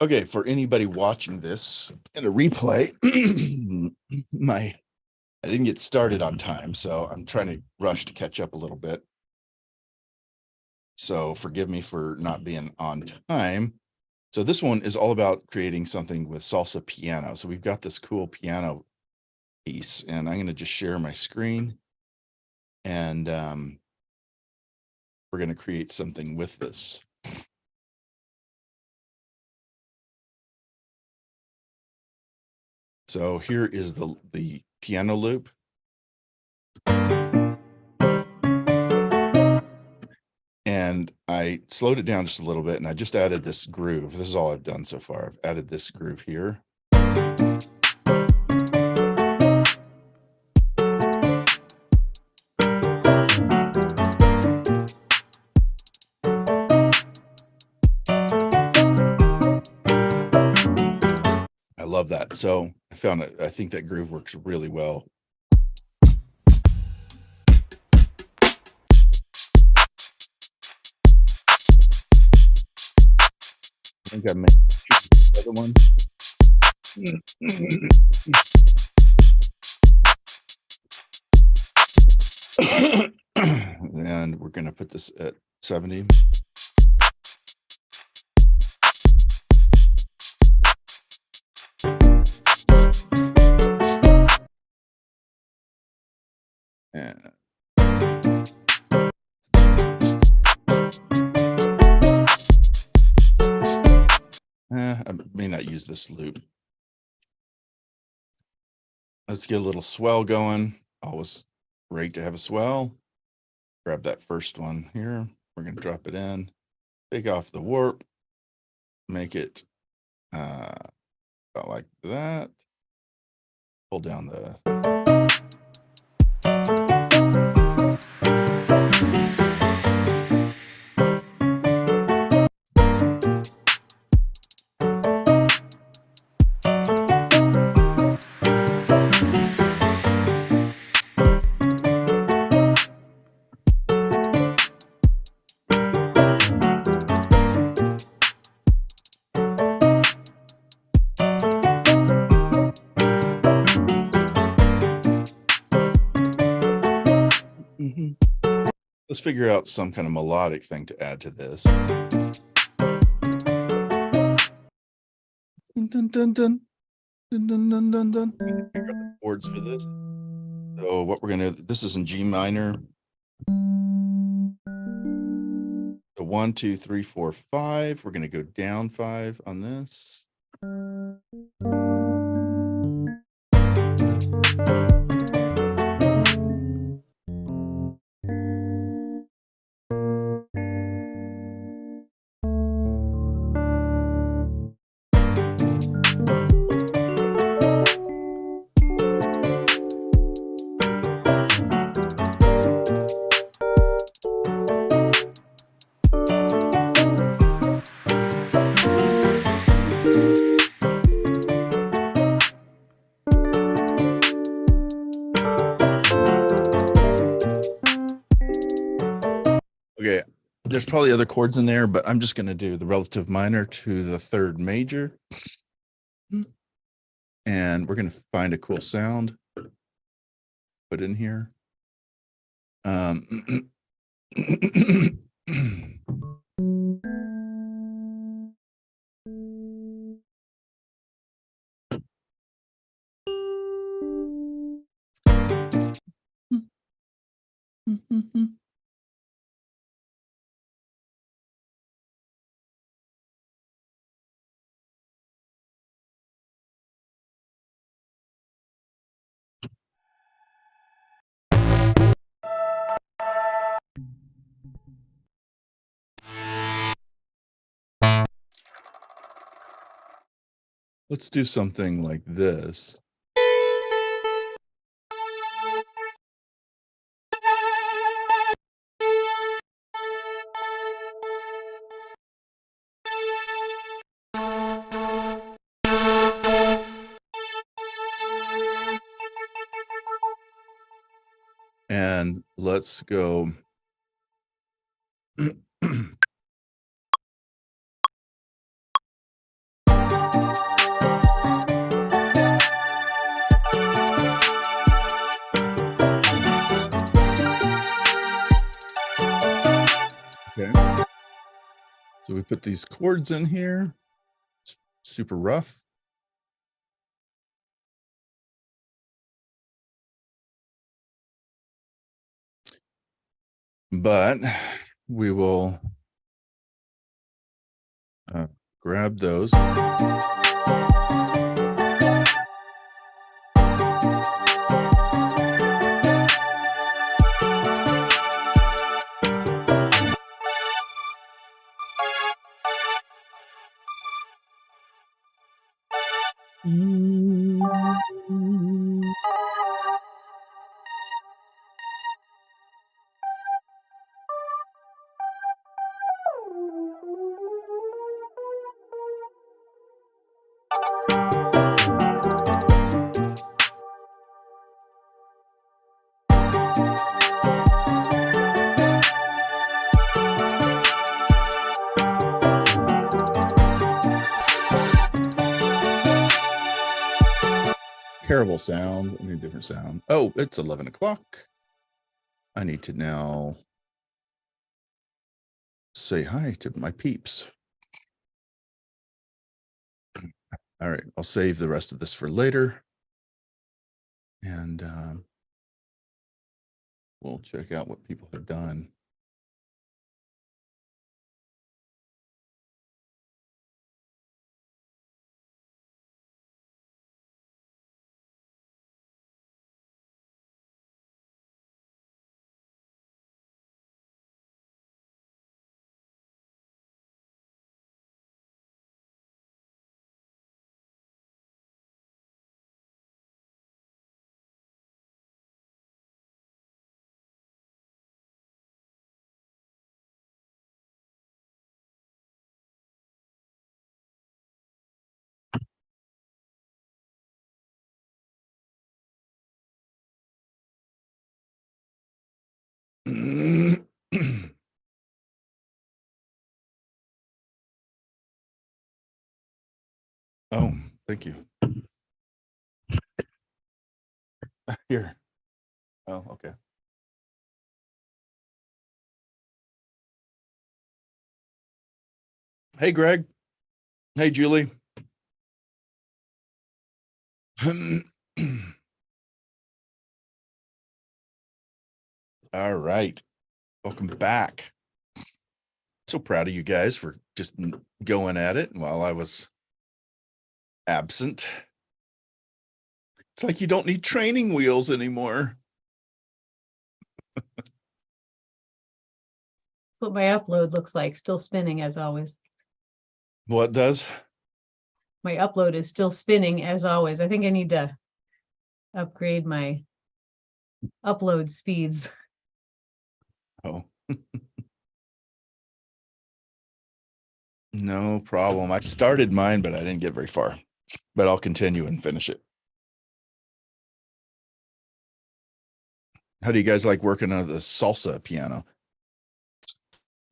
Okay, for anybody watching this in a replay, I didn't get started on time, so I'm trying to rush to catch up a little bit. So forgive me for not being on time. So this one is all about creating something with salsa piano. So we've got this cool piano piece, and I'm going to just share my screen, and we're going to create something with this. So here is the piano loop. And I slowed it down just a little bit, and I just added this groove. This is all I've done so far. I've added this groove here. I love that. So I found it. I think that groove works really well. I think I made the other one. And we're going to put this at 70. And I may not use this loop. Let's get a little swell going. Always great to have a swell. Grab that first one here. We're going to drop it in, take off the warp, make it about like that. Pull down the let's figure out some kind of melodic thing to add to this. Dun, dun, dun, dun. Dun, dun, dun, dun, dun. Figure out the chords for this. So what we're gonna, this is in G minor. So 1, 2, 3, 4, 5. We're gonna go down 5 on this. Okay, there's probably other chords in there, but I'm just going to do the relative minor to the third major. And we're going to find a cool sound, put in here. Let's do something like this. And let's go Okay. So we put these chords in here. It's super rough. But we will grab those. Terrible sound. I need a different sound. Oh, it's 11 o'clock. I need to now say hi to my peeps. All right, I'll save the rest of this for later. And we'll check out what people have done. Oh, thank you. Here. Oh, okay. Hey, Greg. Hey, Julie. All right. Welcome back. So proud of you guys for just going at it while I was absent. It's like you don't need training wheels anymore. That's what my upload looks like, still spinning as always. What does? My upload is still spinning as always. I think I need to upgrade my upload speeds. Oh. No problem. I started mine, but I didn't get very far. But I'll continue and finish it. How do you guys like working on the salsa piano?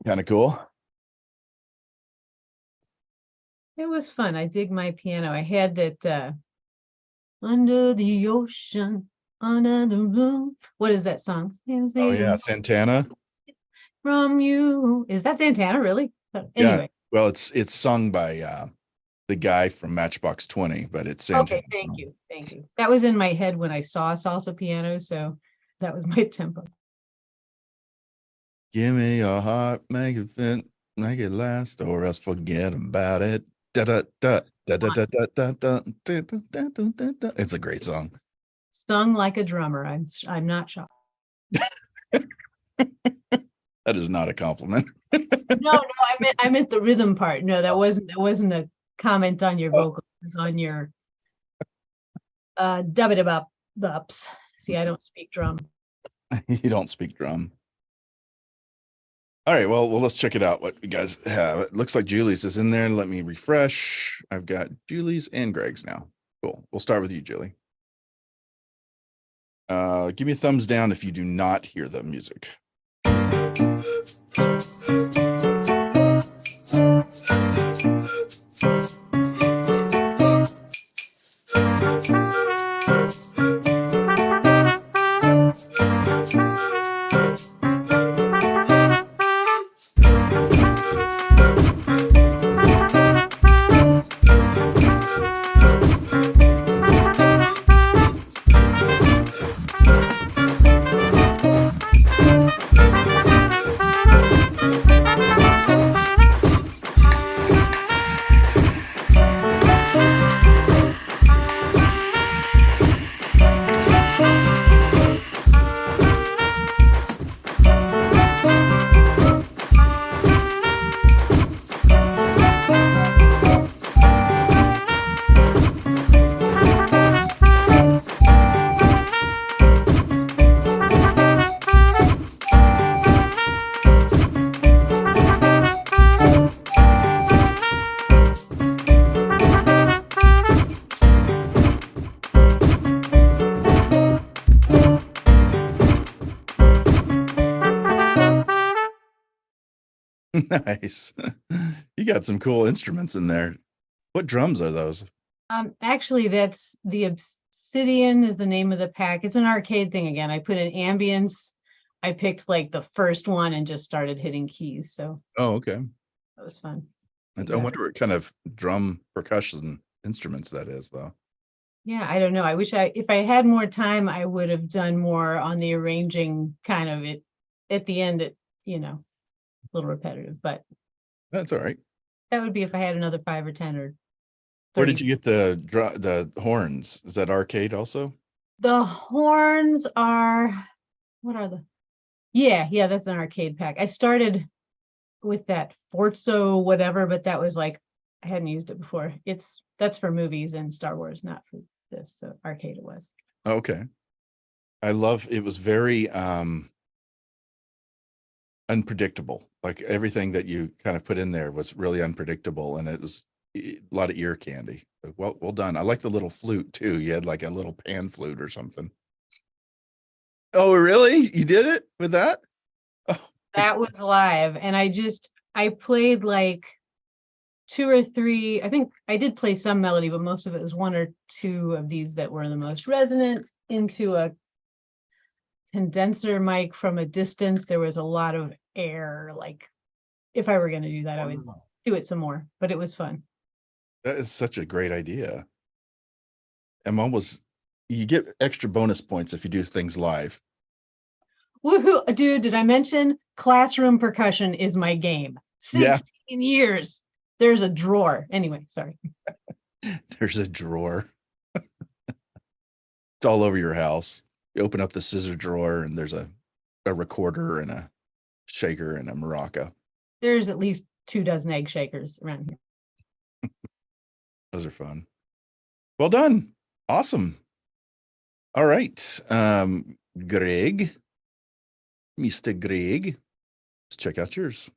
Kind of cool. It was fun. I dig my piano. I had that under the ocean, under the roof. What is that song? Oh yeah, Santana. From you. Is that Santana really? But anyway. Yeah. Well, it's sung by the guy from Matchbox 20, but it's Santana. Okay, thank you. Thank you. That was in my head when I saw salsa piano, so that was my tempo. Give me your heart, make it fit, make it last, or else forget about it. Da, da, da, da, da, da, da, da, da, da, da, da, da. It's a great song. Sung like a drummer. I'm not shocked. That is not a compliment. No, I meant the rhythm part. No, that wasn't a comment on your vocals, on your dub-it-up-ups. See, I don't speak drum. You don't speak drum. All right, well, let's check it out. What you guys have. It looks like Julie's is in there. Let me refresh. I've got Julie's and Greg's now. Cool. We'll start with you, Julie. Give me a thumbs down if you do not hear the music. Nice. You got some cool instruments in there. What drums are those? Actually, that's the Obsidian is the name of the pack. It's an arcade thing again. I put in ambience. I picked like the first one and just started hitting keys. So Oh, okay. that was fun. I wonder what kind of drum percussion instruments that is, though. Yeah, I don't know. I wish if I had more time, I would have done more on the arranging kind of it at the end. A little repetitive, but That's all right. that would be if I had another 5 or 10 or 30. Where did you get the horns? Is that arcade also? The horns are, what are the? Yeah, that's an arcade pack. I started with that Forza whatever, but that was like I hadn't used it before. That's for movies and Star Wars, not for this. So arcade it was. Okay. I love it. Was very unpredictable. Like everything that you kind of put in there was really unpredictable, and it was a lot of ear candy. Well done. I like the little flute too. You had like a little pan flute or something. Oh, really? You did it with that? Oh, That was live, and I played like 2 or 3. I think I did play some melody, but most of it was 1 or 2 of these that were the most resonant into a condenser mic from a distance. There was a lot of air. Like if I were going to do that, I would do it some more, but it was fun. that is such a great idea. You get extra bonus points if you do things live. Woohoo, dude, did I mention classroom percussion is my game? 16 years. There's a drawer. Anyway, sorry. There's a drawer. It's all over your house. You open up the scissor drawer and there's a recorder and a shaker and a maraca. There's at least 24 egg shakers around here. Those are fun. Well done. Awesome. All right. Greg, Mr. Greg, let's check out yours.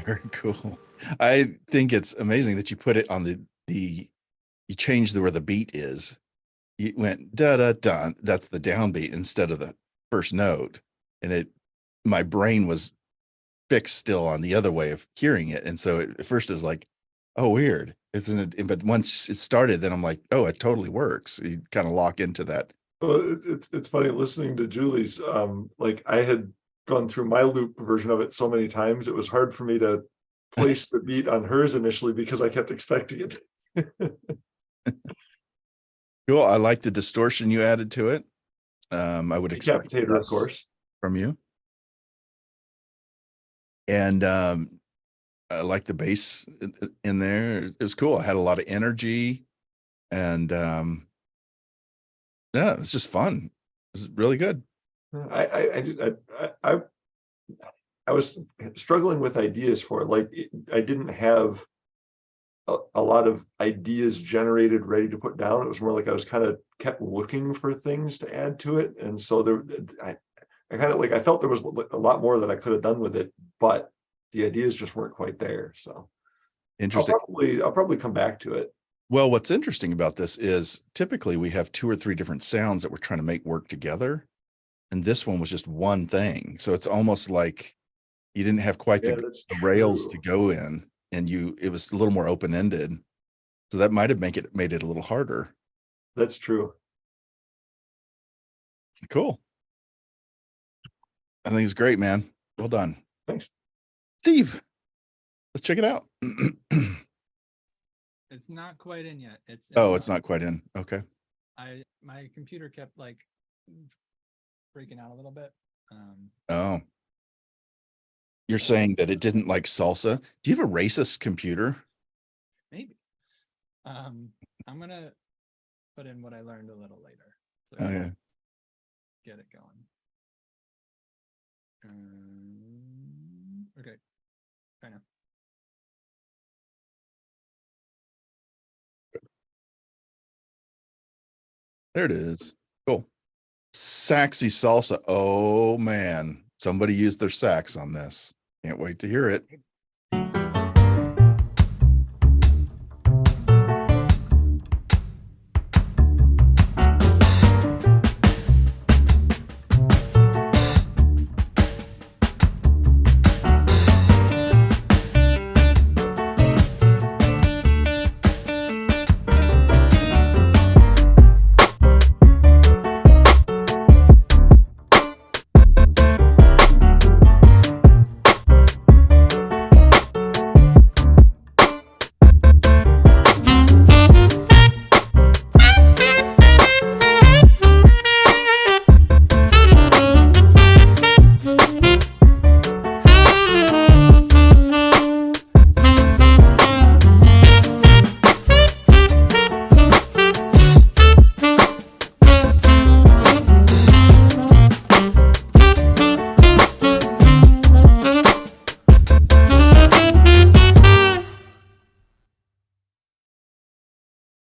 Very cool. I think it's amazing that you put it on you changed where the beat is. You went da da da. That's the downbeat instead of the first note, and my brain was fixed still on the other way of hearing it, and so at first it was like, oh, weird, isn't it? But once it started, then I'm like, oh, it totally works. You kind of lock into that. Well, it's funny listening to Julie's. Like I had gone through my loop version of it so many times, it was hard for me to place the beat on hers initially because I kept expecting it. Cool. I like the distortion you added to it. I would expect Decapitator, of course, from you. And I like the bass in there. It was cool. I had a lot of energy, and yeah, it's just fun. It was really good. I was struggling with ideas for it. Like I didn't have a lot of ideas generated ready to put down. It was more like I was kind of kept looking for things to add to it, and so I kind of like I felt there was a lot more that I could have done with it, but the ideas just weren't quite there. So Interesting. I'll probably come back to it. Well, what's interesting about this is typically we have 2 or 3 different sounds that we're trying to make work together, and this one was just one thing. So it's almost like you didn't have quite the rails to go in, and it was a little more open-ended. So that might have made it a little harder. That's true. Cool. I think it's great, man. Well done. Thanks. Steve, let's check it out. It's not quite in yet. It's not quite in. Okay. My computer kept like freaking out a little bit. Oh. You're saying that it didn't like salsa. Do you have a racist computer? Maybe. I'm gonna put in what I learned a little later. So I can Okay. get it going. Okay. Kind of. There it is. Cool. Saxy salsa. Oh man, somebody used their sax on this. Can't wait to hear it.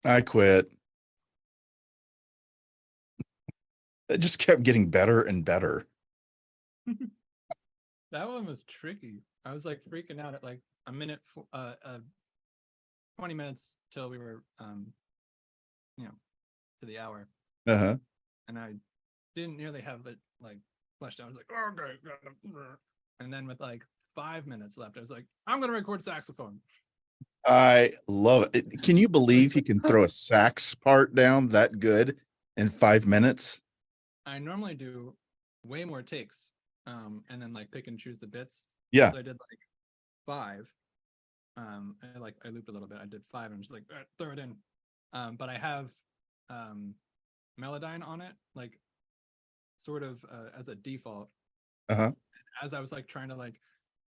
I quit. It just kept getting better and better. That one was tricky. I was like freaking out at like a minute, 20 minutes till we were, to the hour, Uh-huh. and I didn't nearly have it like fleshed out. I was like, oh, okay, and then with like 5 minutes left, I was like, I'm gonna record saxophone. I love it. Can you believe he can throw a sax part down that good in 5 minutes? I normally do way more takes, and then like pick and choose the bits. Yeah. So I did like 5. I looped a little bit. I did 5 and just like throw it in. But I have Melodyne on it, like sort of as a default. Uh-huh. As I was like trying to like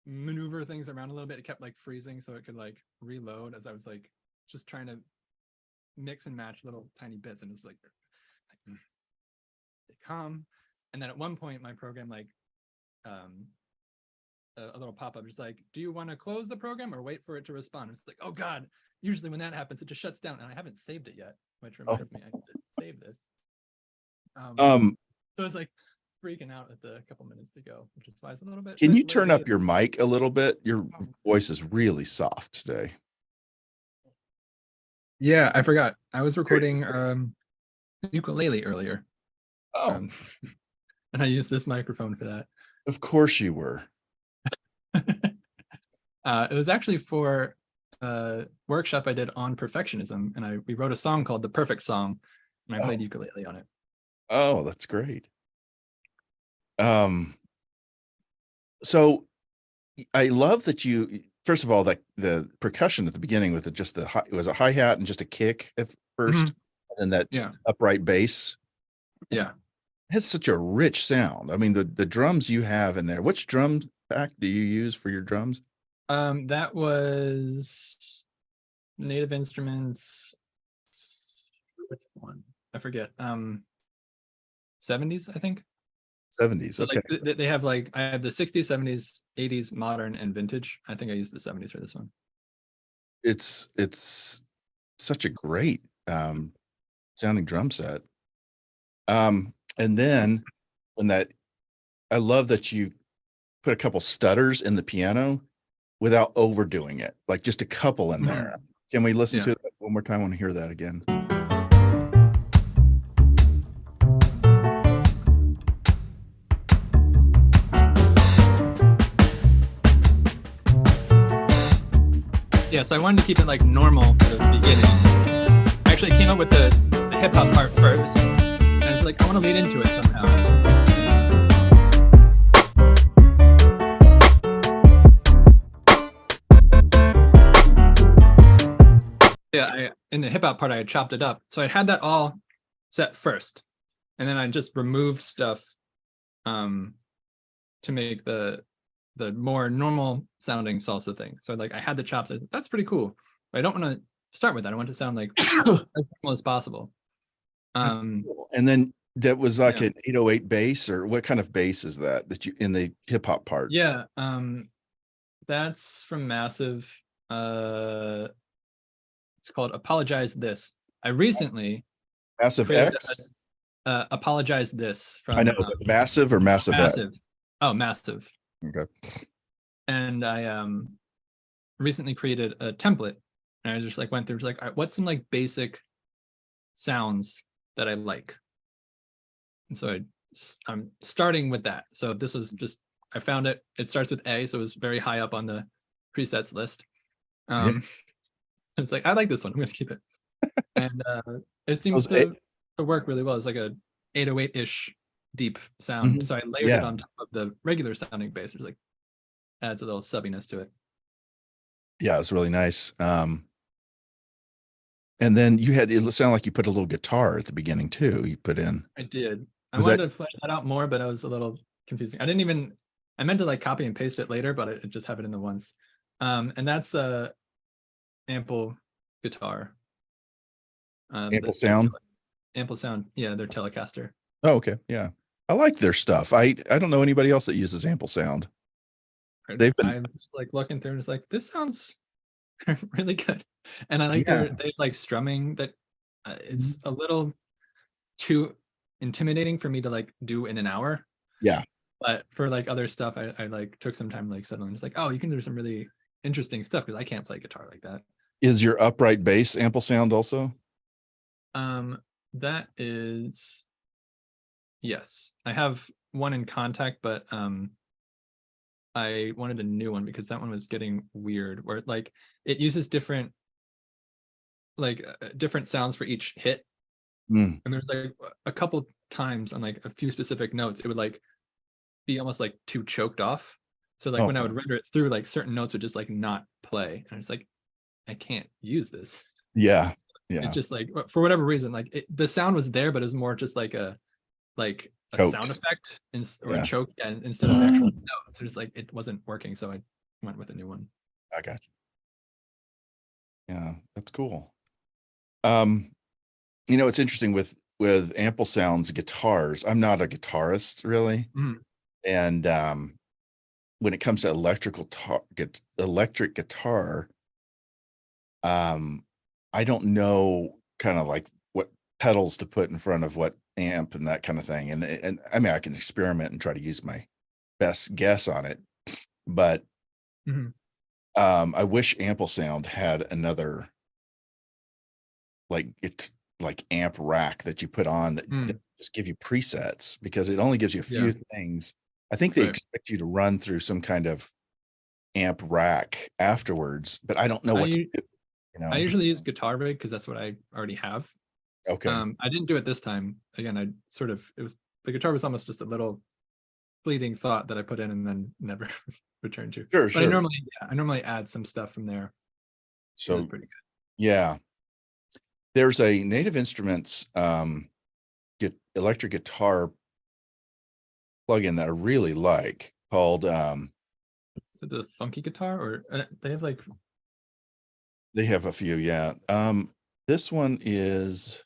maneuver things around a little bit, it kept like freezing, so it could like reload as I was like just trying to mix and match little tiny bits, and it's like they come. And then at one point my program like a little pop-up just like, do you want to close the program or wait for it to respond? It's like, oh god, usually when that happens it just shuts down, and I haven't saved it yet, which reminds me I need to save this. So it's like freaking out at the couple minutes to go, which is why it's a little bit. Can you turn up your mic a little bit? Your voice is really soft today. Yeah, I forgot. I was recording ukulele earlier. Oh, And I used this microphone for that. of course you were. It was actually for a workshop I did on perfectionism, and we wrote a song called The Perfect Song, and I played ukulele on it. Oh, that's great. So I love that you, first of all, like the percussion at the beginning with it was a hi-hat and just a kick at first, and then that upright bass. Yeah. It has such a rich sound. I mean, the drums you have in there. Which drum pack do you use for your drums? That was Native Instruments. Which one? I forget. 70s, I think. 70s. So Okay. like they have like, I have the 60s, 70s, 80s, modern, and vintage. I think I used the 70s for this one. It's such a great sounding drum set. And then I love that you put a couple stutters in the piano without overdoing it, like just a couple in there. Can we listen to it one more time? I want to hear that again. Yeah, so I wanted to keep it like normal for the beginning. I actually came up with the hip hop part first, and I was like, I want to lead into it somehow. Yeah, in the hip hop part, I had chopped it up. So I had that all set first, and then I just removed stuff to make the the more normal sounding salsa thing. So like I had the chops. That's pretty cool. But I don't want to start with that. I want it to sound like as normal as possible. That's cool. And then that was like Yeah. an 808 bass, or what kind of bass is that you in the hip hop part? Yeah. That's from Massive. It's called Apologize This. I recently Massive created X. Apologize This from I know, but massive or massive Massive. X? Oh, Massive. Okay. And I recently created a template, and I just like went through, just like, all right, what's some like basic sounds that I like. And so I'm starting with that. So this was just, I found it. It starts with A, so it was very high up on the presets list. It's like, I like this one. I'm gonna keep it. And it seems to work really well. It's like a 808-ish deep sound. So I layered it on top of the regular sounding bass. It's like adds a little subbiness to it. Yeah, it's really nice. And then it sounded like you put a little guitar at the beginning too. You put in. I did. I wanted to flesh that out more, but I was a little confusing. I meant to like copy and paste it later, but I just have it in the once. And that's a ample guitar. Ample sound? Ample sound. Yeah, their Telecaster. Oh, okay. Yeah. I like their stuff. I don't know anybody else that uses ample sound. I'm just like looking through and it's like, this sounds really good. And I like they like strumming that it's a little too intimidating for me to like do in an hour. Yeah. But for like other stuff, I like took some time like settling. It's like, oh, you can do some really interesting stuff because I can't play guitar like that. Is your upright bass ample sound also? That is, yes. I have one in contact, but I wanted a new one because that one was getting weird where like it uses different sounds for each hit. And there's like a couple times on like a few specific notes, it would like be almost like too choked off. So like when I would render it through, like certain notes would just like not play. And it's like, I can't use this. Yeah. Yeah. It's just like, for whatever reason, like the sound was there, but it was more just like a sound effect or a choke instead of actual notes. So just like it wasn't working. So I went with a new one. I got you. Yeah, that's cool. It's interesting with ample sounds guitars. I'm not a guitarist really. And when it comes to electric guitar, I don't know kind of like what pedals to put in front of what amp and that kind of thing. And I mean, I can experiment and try to use my best guess on it, but I wish ample sound had another like amp rack that you put on that just give you presets, because it only gives you a few things. I think they expect you to run through some kind of amp rack afterwards, but I don't know what to do. I usually use Guitar Rig because that's what I already have. Okay. I didn't do it this time. Again, the guitar was almost just a little fleeting thought that I put in and then never returned to. Sure. But I normally add some stuff from there. So that's pretty good. Yeah. There's a Native Instruments electric guitar plugin that I really like called Is it the Funky Guitar, or they have like they have a few, yeah. This one is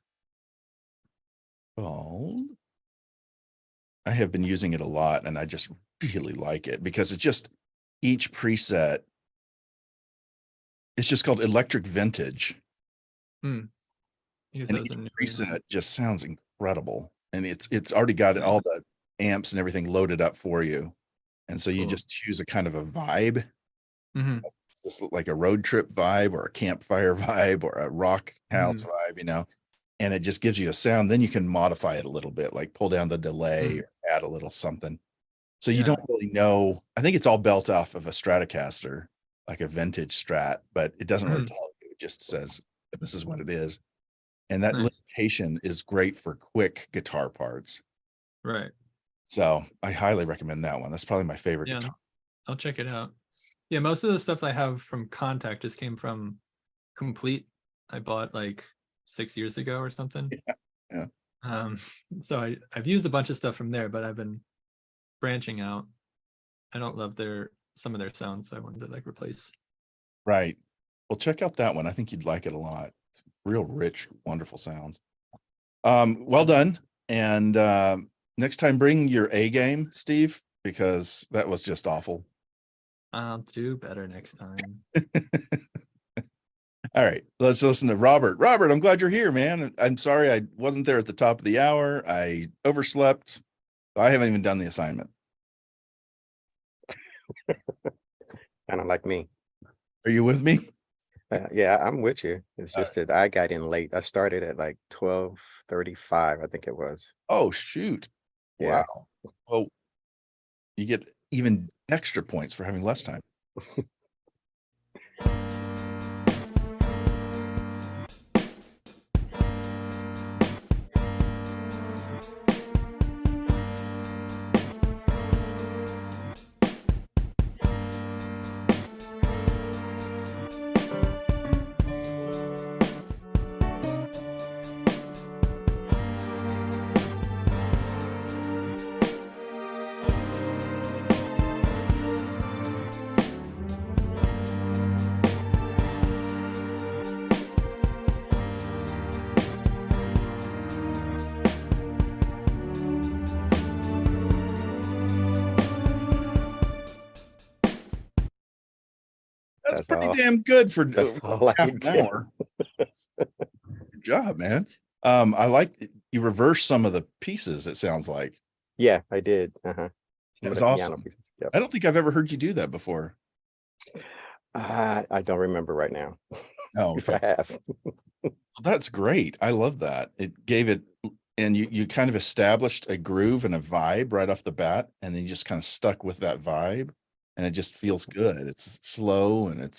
called, I have been using it a lot and I just really like it because it's just each preset. It's just called Electric Vintage. And each preset just sounds incredible. And it's already got all the amps and everything loaded up for you. And so you just choose a kind of a vibe. It's this like a road trip vibe or a campfire vibe or a rock house vibe, and it just gives you a sound. Then you can modify it a little bit, like pull down the delay or add a little something. So you don't really know. I think it's all built off of a Stratocaster, like a vintage Strat, but it doesn't really tell you. It just says this is what it is. And that limitation is great for quick guitar parts. Right. So I highly recommend that one. That's probably my favorite guitar. I'll check it out. Yeah, most of the stuff I have from Contact just came from Complete. I bought like 6 years ago or something. Yeah. So I've used a bunch of stuff from there, but I've been branching out. I don't love some of their sounds, so I wanted to like replace. Right. Well, check out that one. I think you'd like it a lot. It's real rich, wonderful sounds. Well done. And next time bring your A game, Steve, because that was just awful. I'll do better next time. All right, let's listen to Robert. Robert, I'm glad you're here, man. I'm sorry I wasn't there at the top of the hour. I overslept. I haven't even done the assignment. Kind of like me. Are you with me? Yeah, I'm with you. It's just that I got in late. I started at like 12:35, I think it was. Oh, shoot. Yeah. Wow. Well, you get even extra points for having less time. That's That's pretty all. damn good for That's all I half can an get. hour. Good job, man. I like you reverse some of the pieces, it sounds like. Yeah, I did. Uh-huh. Some of That's the piano awesome. pieces. Yep. I don't think I've ever heard you do that before. I don't remember right now. Oh, If okay. I have. That's great. I love that. It gave it, and you kind of established a groove and a vibe right off the bat, and then you just kind of stuck with that vibe, and it just feels good. It's slow and it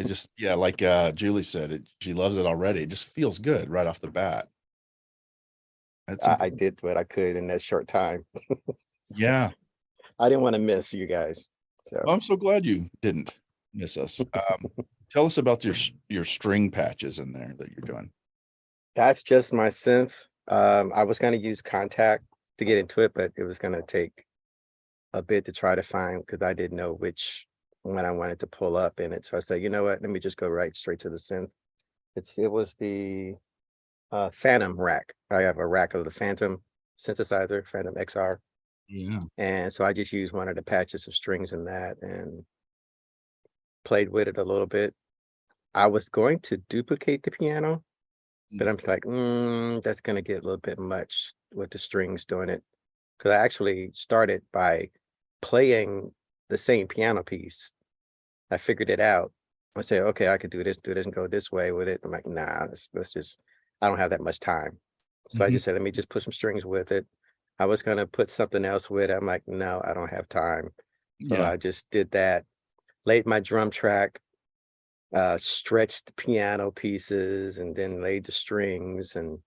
just, yeah, like Julie said, she loves it already. It just feels good right off the bat. That's I did what I could in that short time. yeah. I didn't want to miss you guys. So Well, I'm so glad you didn't miss us. Tell us about your string patches in there that you're doing. that's just my synth. I was going to use Contact to get into it, but it was going to take a bit to try to find because I didn't know which one I wanted to pull up in it. So I said, you know what, let me just go right straight to the synth. It was the Phantom rack. I have a rack of the Phantom synthesizer, Phantom XR. Yeah. And so I just used one of the patches of strings in that and played with it a little bit. I was going to duplicate the piano, but I'm like, that's going to get a little bit much with the strings doing it. Because I actually started by playing the same piano piece. I figured it out. I said, okay, I could do this and go this way with it. I'm like, nah, let's just, I don't have that much time. So I just said, let me just put some strings with it. I was going to put something else with it. I'm like, no, I don't have time. So Yeah. I just did that, laid my drum track, stretched the piano pieces, and then laid the strings and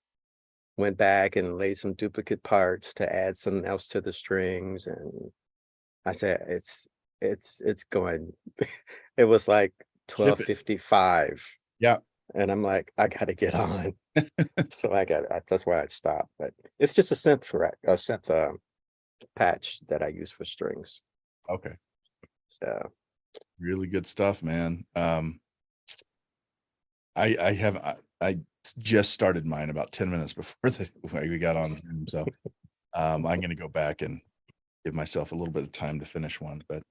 went back and laid some duplicate parts to add something else to the strings. And I said, it's going, it was like Ship it. 12:55. Yeah. And I'm like, I gotta get on. So that's why I stopped. But it's just a synth rack, a synth patch that I use for strings. Okay. So Really good stuff, man. I just started mine about 10 minutes before we got on Zoom. So I'm going to go back and give myself a little bit of time to finish one, but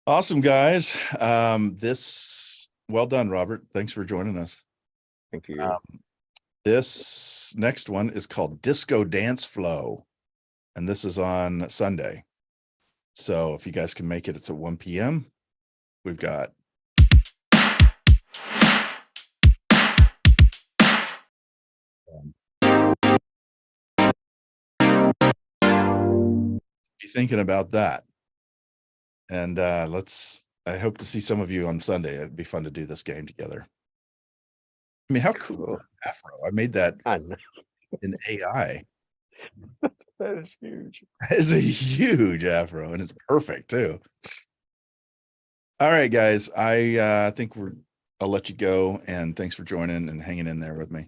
awesome, guys. Well done, Robert. Thanks for joining us. thank you. This next one is called Disco Dance Flow, and this is on Sunday. So if you guys can make it, it's at 1 p.m. We've got be thinking about that. And I hope to see some of you on Sunday. It'd be fun to do this game together. I mean, how cool is that afro? I made that I know. in AI. That is huge. It's a huge afro, and it's perfect too. All right, guys. I think I'll let you go, and thanks for joining and hanging in there with me.